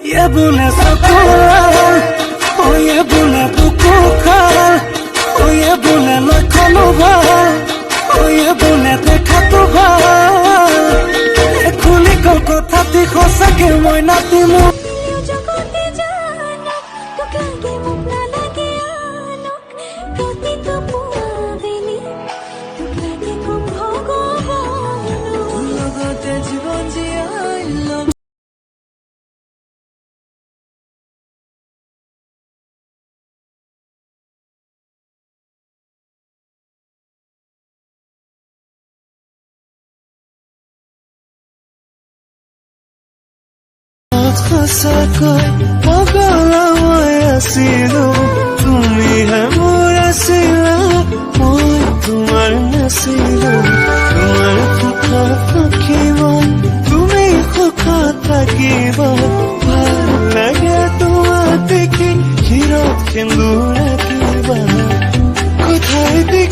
ये बुने सकुल ओ ये बुने बुकु खाल ओ ये बुने लखनो भाल ओ ये बुने देखा तो भाल खुली कल কথাটি সঁচাকে মই নাতিমু সঁচাকৈ পাগল মই আছিলো তুমিহে মোৰ আছিলা মই তোমাৰ নাছিলো তোমাৰ সুখত থাকিব তুমি সুখত থাকিব ভাল লাগে তোমাক দেখি হিৰত সেন্দুৰ ৰাখিবা কথাই দি